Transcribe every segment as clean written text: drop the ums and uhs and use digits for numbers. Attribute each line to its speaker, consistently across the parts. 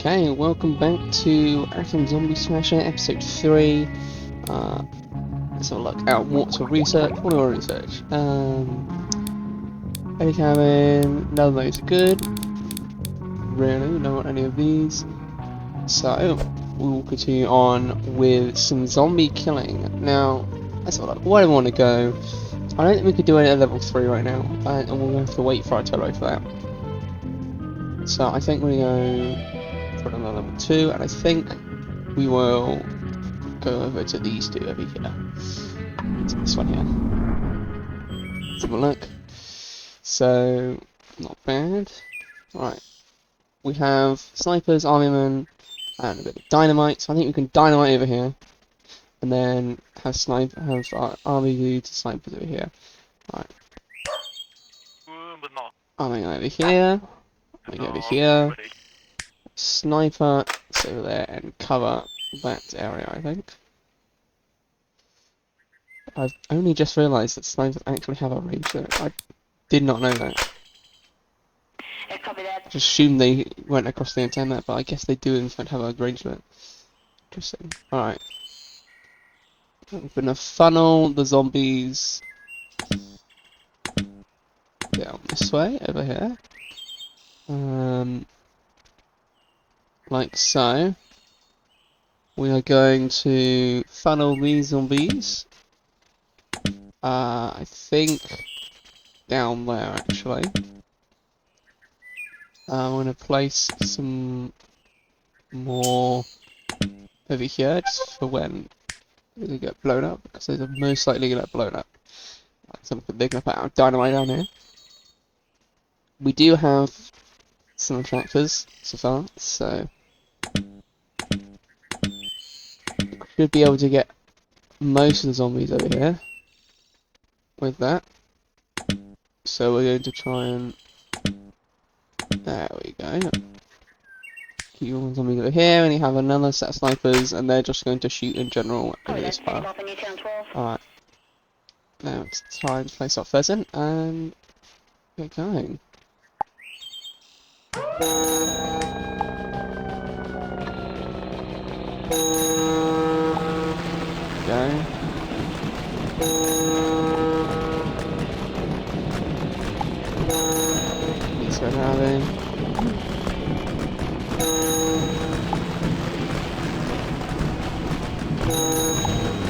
Speaker 1: Okay, welcome back to Atom Zombie Smasher episode 3. Let's have a look at what's for research. What do I research? Any cabin, none of those are good. Really, don't want any of these. So, we will continue on with some zombie killing. Now, let's have a look. Where do I want to go? I don't think we could do it at level 3 right now, and we'll have to wait for our turbo for that. So, I think we go for another level 2, and I think we will go over to these two over here. To this one here. Let's have a look. So, not bad. Right. We have snipers, armymen, and a bit of dynamite. So I think we can dynamite over here, and then have army dudes, snipers over here. Right. Arming over here. Arming over here. Sniper is over there and cover that area, I think. I've only just realised that snipers actually have a range there. I did not know that. I just assumed they went across the entire map, but I guess they do in fact have a range limit. Interesting. Alright. I'm gonna funnel the zombies down this way, over here. Like so. We are going to funnel these zombies. I think down there actually. I'm going to place some more over here just for when they get blown up, because they're most likely going to get blown up. So they're going to put out dynamite down here. We do have some tractors so far, so should be able to get most of the zombies over here with that. So we're going to try and... There we go. Keep all the zombies over here, and you have another set of snipers, and they're just going to shoot in general over this path. Alright. Now it's time to place our pheasant, and get going. Go. These go having.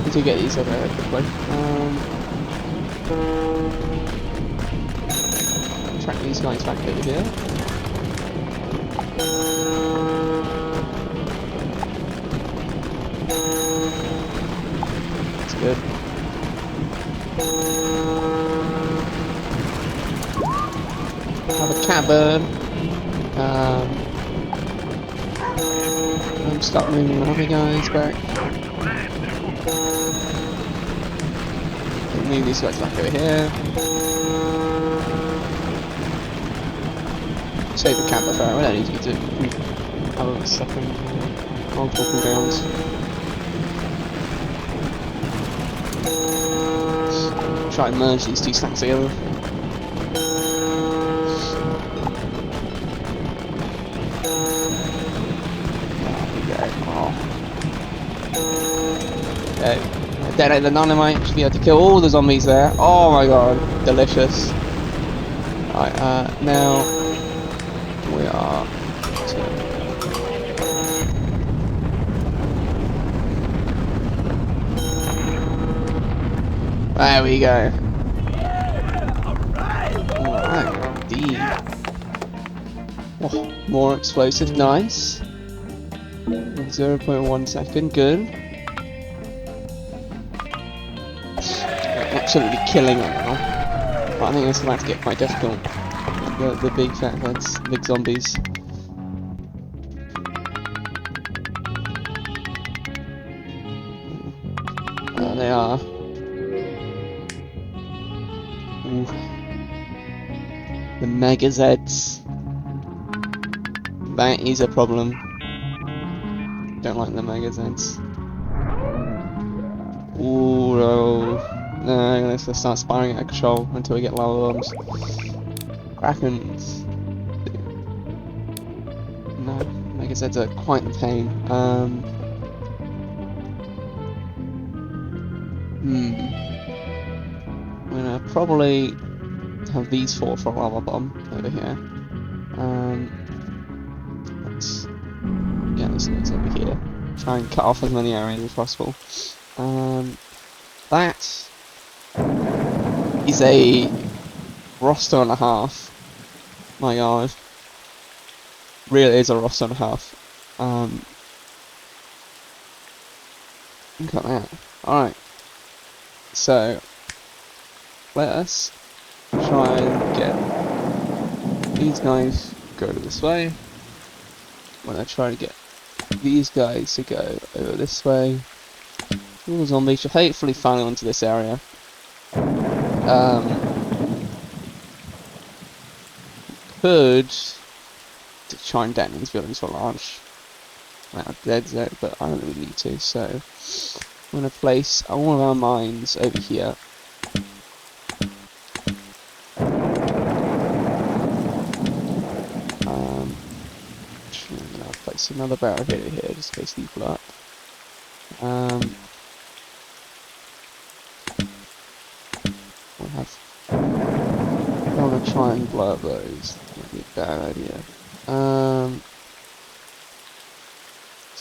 Speaker 1: Need to get these over there quickly. Track these guys back over here. That's good. Have a cabin. Start moving the other guys back. Move these guys back over here. Save the camper fire. We don't need to get to have a second multiple cooldowns. Try and merge these two stacks together. Detonate the dynamite, should be able to kill all the zombies there. Oh my god, delicious. Right, now we are there we go. Alright, indeed. Oh, more explosive, nice. 0.1 second, good. Absolutely killing it now. But I think this is about to get quite difficult. The big fat heads, big zombies. There they are. Ooh. The mega Zeds. That is a problem. Don't like the mega Zeds. Ooh, no. No, let's just start firing out of control until we get lava bombs. Krakens. No, These heads are quite a pain. I'm gonna probably have these four for a lava bomb over here. Let's get this notes over here. Try and cut off as many areas as possible. That is a roster and a half. My god. Really is a roster and a half. Look at that. Alright. So, let us try and get these guys go this way. I'm gonna try to get these guys to go over this way. All the zombies should hopefully funnel into this area. Could to try and detonate these buildings for a large amount of dead zone, but I don't really need to, so I'm going to place all of our mines over here. I'm going to place another barricade here just in case these blow up. We'll have. I want to try and blow up those. Might be a bad idea. So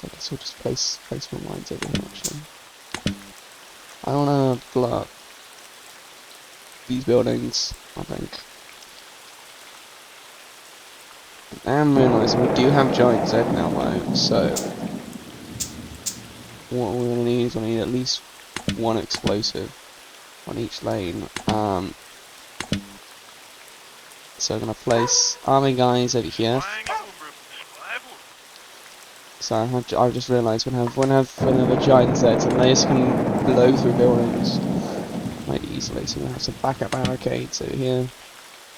Speaker 1: I guess we'll just place more mines over here actually. I want to blow up these buildings, I think. And realising we do have giant Z now though, so what we're going to need is we'll need at least one explosive on each lane. So I'm going to place army guys over here. So I just realised when I have a giant Z, and they just can blow through buildings quite easily. So we'll have some backup barricades over here,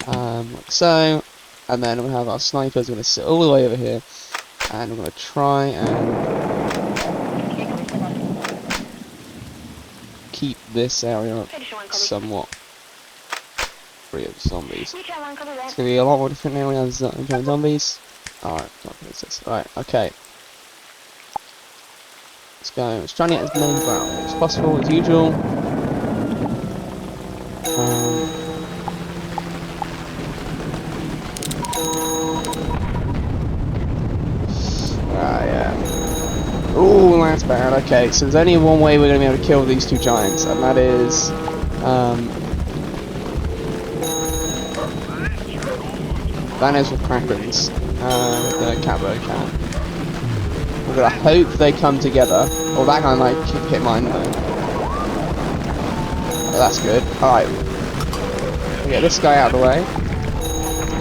Speaker 1: like so, and then we'll have our snipers going to sit all the way over here, and we're going to try and keep this area somewhat free of zombies. It's going to be a lot more different now. We have giant zombies. Alright, alright, okay. Let's go. Let's try and get as many ground as possible, as usual. Yeah. Ooh, that's bad. Okay, so there's only one way we're going to be able to kill these two giants, and that is with Krakens, with the catboat cat. We're gonna hope they come together. Oh, that guy might hit mine though. Oh, that's good. Alright. We'll get this guy out of the way.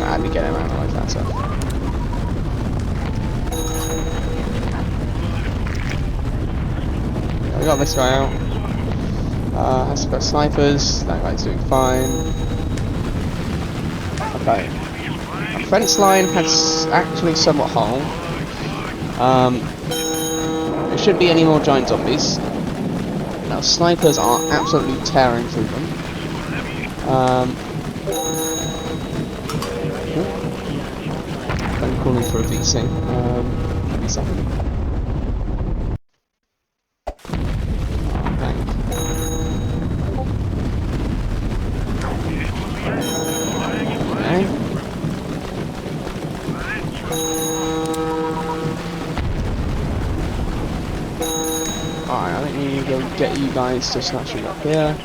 Speaker 1: And we get him out of the way, that's it. Yeah, we got this guy out. Has got snipers. That guy's doing fine. Okay. Our fence line has actually somewhat whole. There shouldn't be any more giant zombies. Now snipers are absolutely tearing through them. I'm calling for a VC. Give me a second. Alright, I think we need to go get you guys to snatching up here.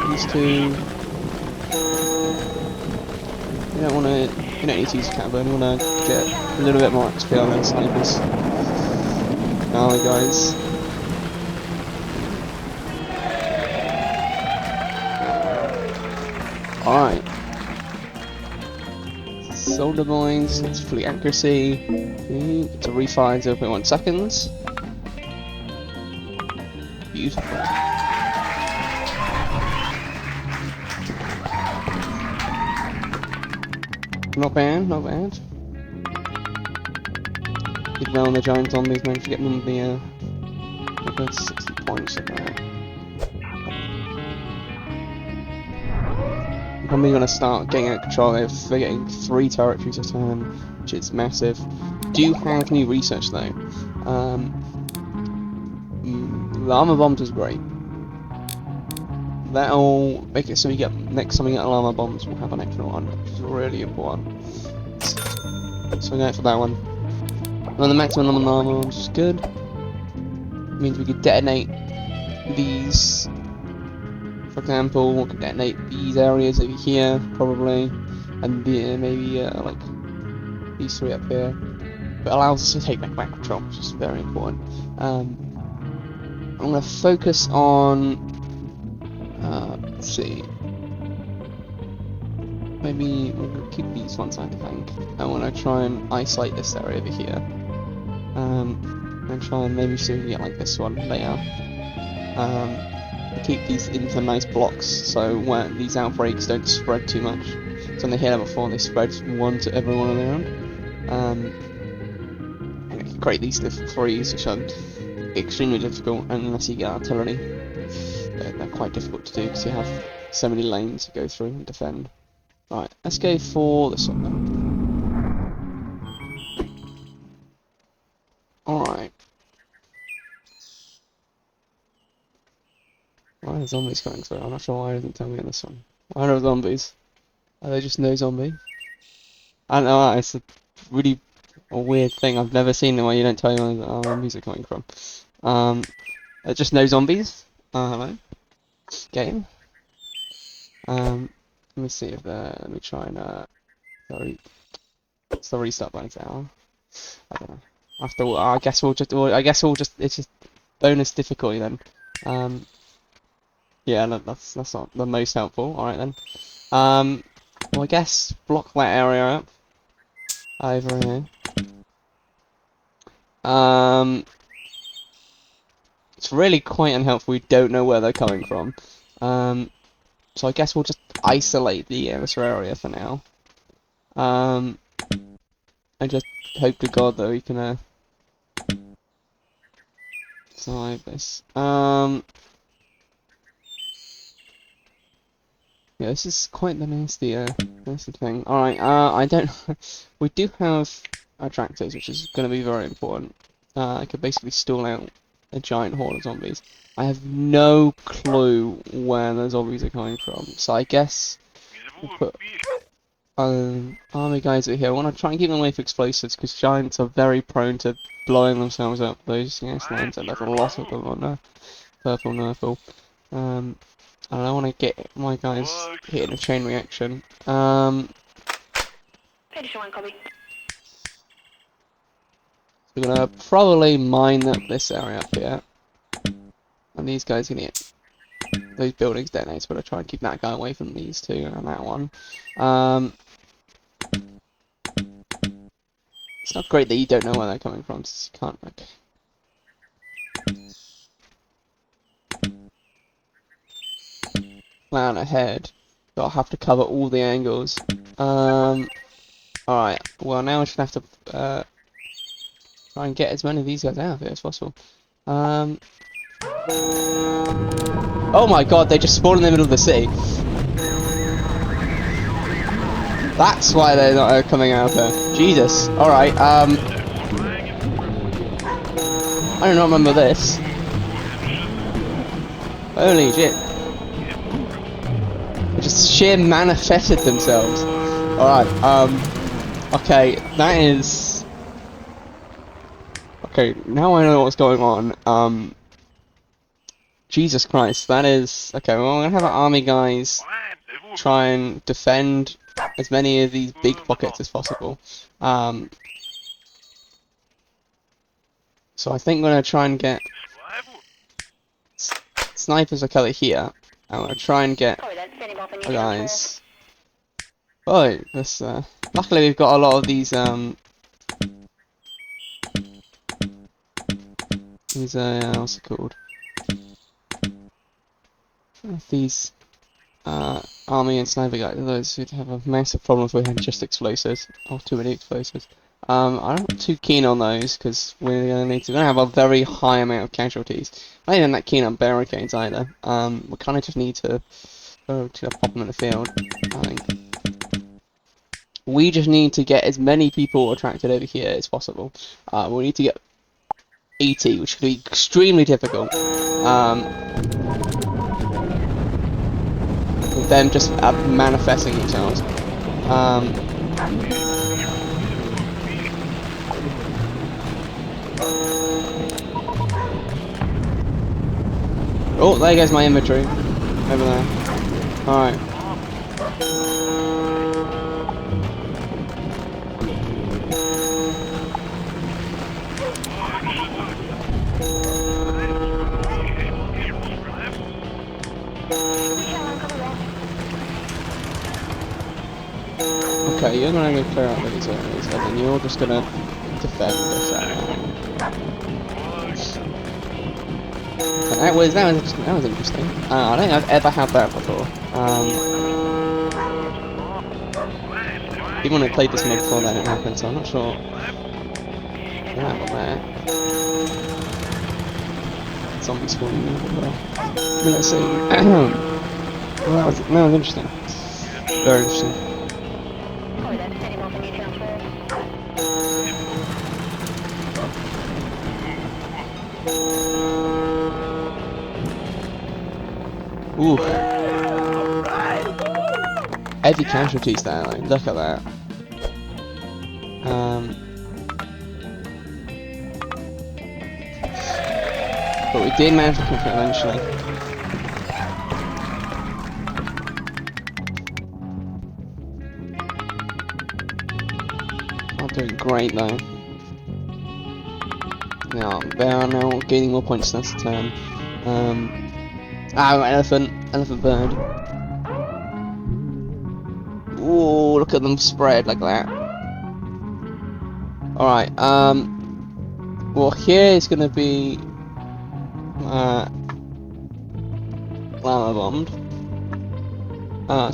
Speaker 1: These two. You don't need to use a cat, but you want to get a little bit more XP on those snipers. Alright guys. Alright. Soldier boys, it's fleet accuracy. To refire 0.1 seconds. Beautiful. Not bad, not bad. Did well on the giant zombies, managed to get them the 60 points at that. probably going to start getting out of control if they're getting 3 territories a turn, which is massive. Do have new research though. Llama bombs is great. That'll make it so we get next time we get llama bombs, we'll have an extra one, which is really important. So we're going for that one. And the maximum number of llama bombs is good. It means we could detonate these. For example, we could detonate these areas over here, probably, and maybe like these 3 up here. But it allows us to take back control, which is very important. I'm going to focus on, let's see, maybe we'll keep these ones, I think. I want to try and isolate this area over here. And try and maybe see if we can get like this one later. Keep these into nice blocks so when these outbreaks don't spread too much. So when they hit level 4, they spread one to everyone around. And you can create these little threes, which are extremely difficult unless you get artillery. They're quite difficult to do because you have so many lanes to go through and defend. Right, let's go for this one then. Alright. Why are zombies coming through? I'm not sure why it didn't tell me on this one. Why are there zombies? Are they just no zombie? I don't know, it's a really weird thing. I've never seen it where you don't tell you where the zombies are coming from. Just no zombies. Hello. Game. Let me see if let me try and sorry. It's the restart button now. I don't know. After I guess we'll just it's just bonus difficulty then. Yeah, that's not the most helpful. All right then. Well, I guess block that area up over here. It's really quite unhelpful. We don't know where they're coming from. So I guess we'll just isolate the this area for now. And just hope to God that we can survive this. Yeah, this is quite the nasty thing. Alright, I don't... we do have attractors, which is going to be very important. I could basically stall out a giant horde of zombies. I have no clue where the zombies are coming from, so I guess we'll put army guys over here. I want to try and keep them away from explosives, because giants are very prone to blowing themselves up. Those gas lines, and there's a lot of them on there. Purple, nurple. And I want to get my guys hitting a chain reaction. We're gonna probably mine up this area up here, and these guys can hit those buildings detonates. But I try and keep that guy away from these two and that one. It's not great that you don't know where they're coming from, so you can't like. Plan ahead, but I'll have to cover all the angles. Alright, well now I just have to try and get as many of these guys out of here as possible. Oh my god, they just spawned in the middle of the city. That's why they're not coming out of there. Jesus. Alright, I do not remember this. Holy shit. Just sheer manifested themselves. Alright, okay, that is... Okay, now I know what's going on. Jesus Christ, that is... Okay, well, we're gonna have our army guys try and defend as many of these big pockets as possible. So I think we're gonna try and get... Snipers are covered here. I'm gonna try and get guys. Oh, this. Luckily, we've got a lot of these. What's it called? These army and sniper guys. Those who have a massive problem with just explosives or too many explosives. I'm not too keen on those because we're gonna have a very high amount of casualties. Not even that keen on barricades either. We kind of just need to to pop them in the field, I think. We just need to get as many people attracted over here as possible. We need to get 80, which could be extremely difficult. With them just manifesting themselves. Oh, there goes my inventory. Over there. Alright. Okay, you're gonna go clear out these areas, and then you're just gonna defend this area. That was interesting. I don't think I've ever had that before. Even when I played this mode before, that didn't happen, so I'm not sure. Yeah, what there. Zombies spawning over there. Let's see. Well, that was interesting. Very interesting. Ooh. Heavy casualties there, like, look at that. But we did manage to conquer it eventually. Not doing great though. Now, they are now gaining more points next turn. Elephant bird. Ooh, look at them spread like that. Alright, well here is gonna be lava bombed.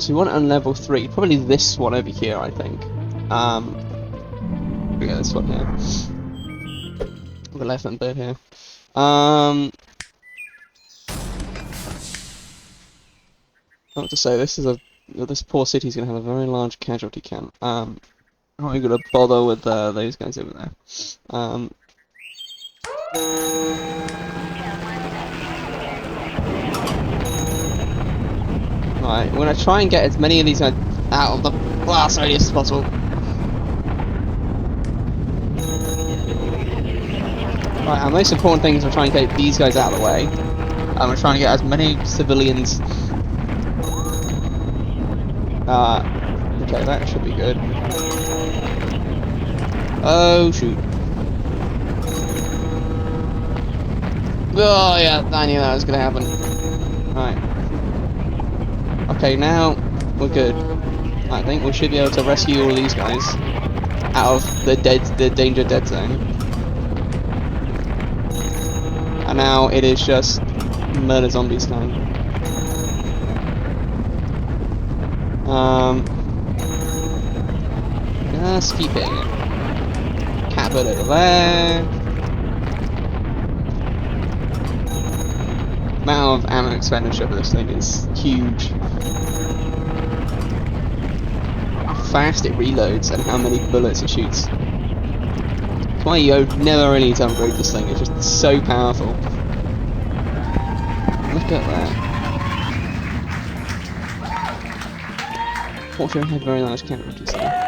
Speaker 1: So we want it on level 3, probably this one over here I think. Yeah, this one here. The elephant bird here. Not to say this poor city's gonna have a very large casualty count. I'm not even gonna bother with those guys over there. Right, we're gonna try and get as many of these guys out of the blast radius as possible. Right, our most important thing is we're trying to get these guys out of the way. And we're trying to get as many civilians. Okay, that should be good. Oh shoot. Oh yeah, I knew that was gonna happen. Right. Okay, now we're good. I think we should be able to rescue all these guys out of the danger dead zone. And now it is just murder zombies time. Just keep hitting it. Catbird over there. Amount of ammo expenditure for this thing is huge. How fast it reloads and how many bullets it shoots. That's why you never really need to upgrade this thing, it's just so powerful. Look at that. Fortunately, I had very large casualties there.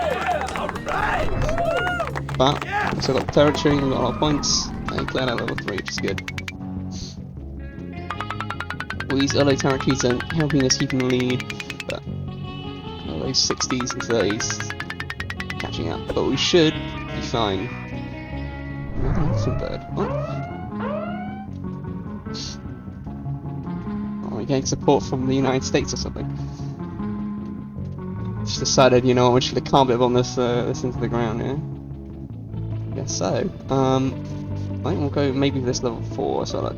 Speaker 1: But, we still got the territory, we've got a lot of points, and cleared out level 3, which is good. All these early territories are helping us keep in the lead, but all those 60s and 30s catching up. But we should be fine. Some bird. Oh, we're getting support from the United States or something. Just decided, you know what, we're just gonna carpet bomb this into the ground, yeah? Guess so. I think we'll go maybe this level 4, so like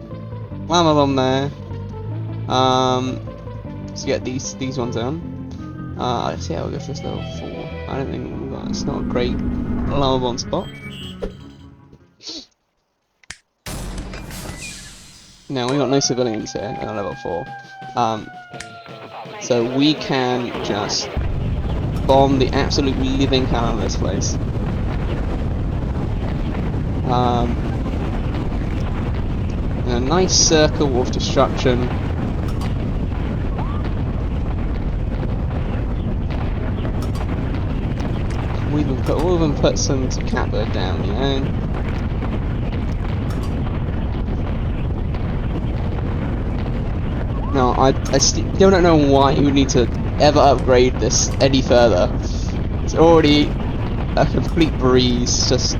Speaker 1: lava bomb there. To get these ones down. Let's see how we go for this level 4. I don't think it's not a great lava bomb spot. No, we got no civilians here at level 4. So we can just bomb the absolute living hell out of this place. In a nice circle of destruction. We've even put some catbird down, you know. No, I still don't know why you would need to ever upgrade this any further. It's already a complete breeze, just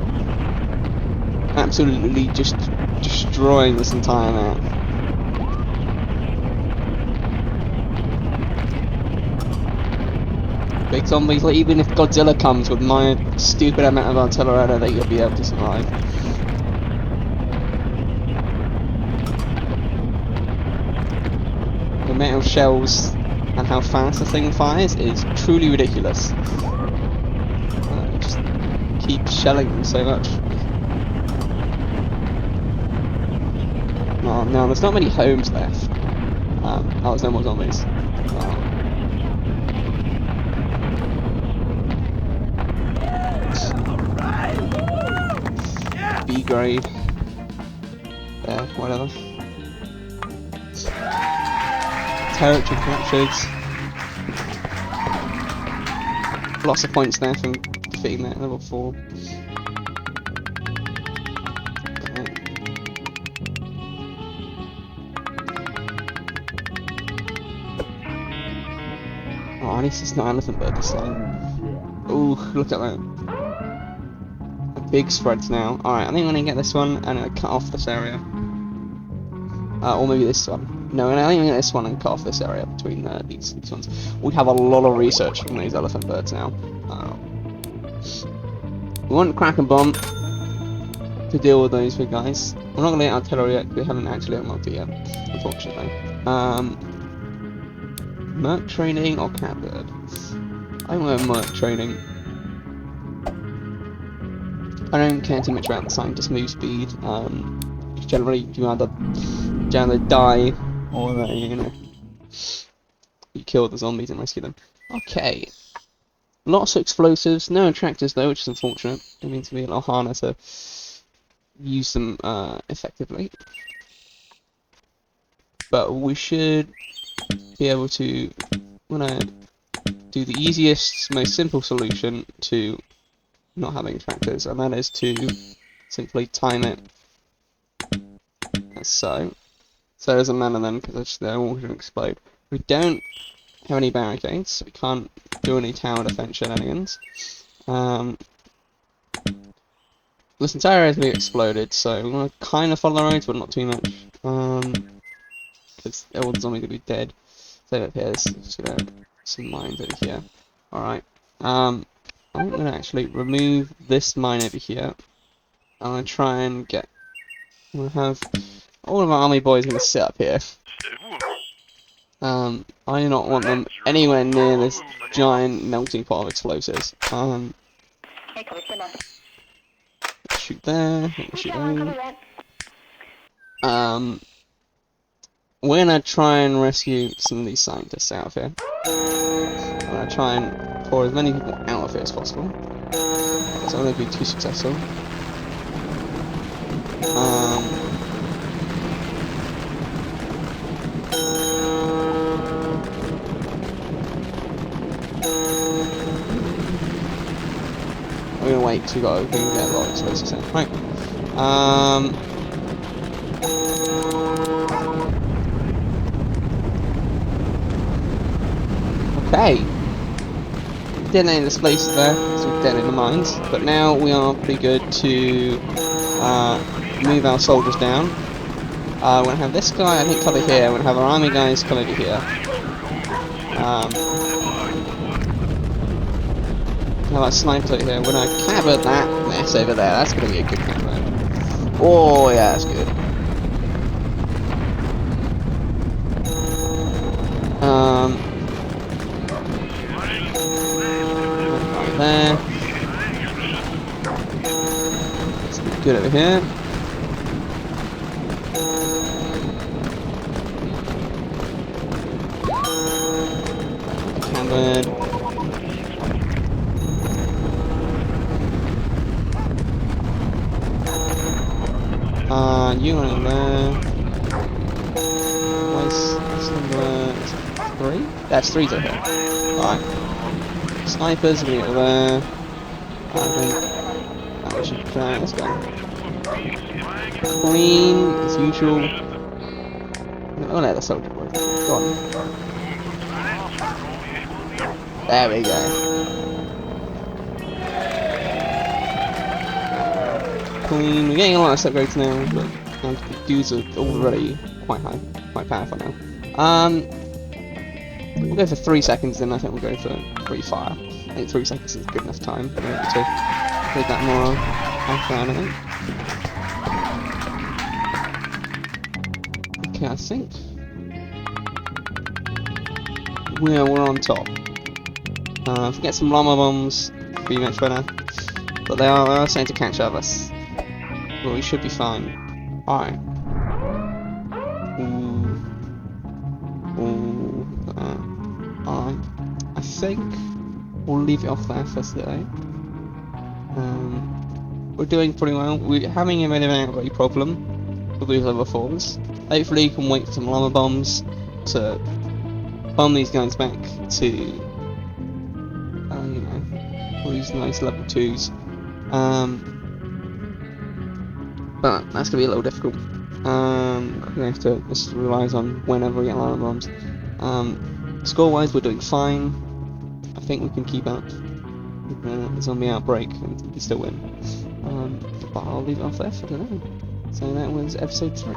Speaker 1: absolutely just destroying this entire map. Big zombies, like even if Godzilla comes with my stupid amount of artillery, I don't think you'll be able to survive. The metal shells and how fast the thing fires is truly ridiculous. Just keep shelling them so much. Oh, no, there's not many homes left. Oh, there's no more zombies. B grade. Yeah, whatever. Territory captured. Lots of points there from defeating that level 4. Okay. Oh, at least it's not elephant bird this time. Ooh, look at that. Big spreads now. Alright, I think I'm gonna get this one and I'm gonna cut off this area. Or maybe this one. No, I think I'm gonna get this one and cut off this area between these ones. We have a lot of research from these elephant birds now. We want Kraken Bomb to deal with those big guys. We're not gonna get artillery yet, we haven't actually unlocked it yet, unfortunately. Merc training or catbird? I want merc training. I don't care too much about the scientist move speed. Generally, you either die or you kill the zombies and rescue them. Okay, lots of explosives, no attractors though, which is unfortunate. It means to be a lot harder to use them effectively. But we should be able to do the easiest, most simple solution to not having attractors, and that is to simply time it as so. So there's a man of them because they're all going to explode. We don't have any barricades, so we can't do any tower defense shenanigans. This entire area is being exploded, so we're going to kind of follow the roads, but not too much. Because all the zombies are going to be dead. So up here, there's some mines over here. Alright. I'm going to actually remove this mine over here. I'm going to try and get... We'll have all of our army boys going to sit up here. I do not want them anywhere near this giant melting pot of explosives. Shoot there, shoot there. We're gonna try and rescue some of these scientists out of here. I'm gonna try and pour as many people out of here as possible. It's not gonna be too successful. We're gonna wait till we can get a lot of explosives in. Right. Okay. Detonating the explosives there, so we detonated the mines. But now we are pretty good to move our soldiers down. We're gonna have this guy, I think, cover here. We're gonna have our army guys come over here. Have our snipers over here. We're gonna cover that mess over there. That's gonna be a good cover. Oh yeah, that's good. Right there. It's good over here. Red. You went in there. What's number 3? That's 3's okay. Alright. Snipers, we go there. That we should try. Let's go. Clean, as usual. Oh no, the soldier boy. Go on. There we go. Clean. We're getting a lot of upgrades now, but the dudes are already quite high, quite powerful now. We'll go for 3 seconds, then I think we'll go for free fire. I think 3 seconds is good enough time to take that more off I think. Okay, I think we're on top. If we get some llama bombs, it'd be much better. But they are starting to catch up us. But we should be fine. Alright. Alright. I think we'll leave it off there for today. We're doing pretty well. We're having a bit of an outright problem with these other forms. Hopefully you can wait for some llama bombs to bomb these guys back to you know, all these nice level 2s. But that's gonna be a little difficult. We have to just rely on whenever we get llama bombs. Score wise we're doing fine. I think we can keep up with the zombie outbreak and we can still win. But I'll leave it off there for today. So that was episode 3.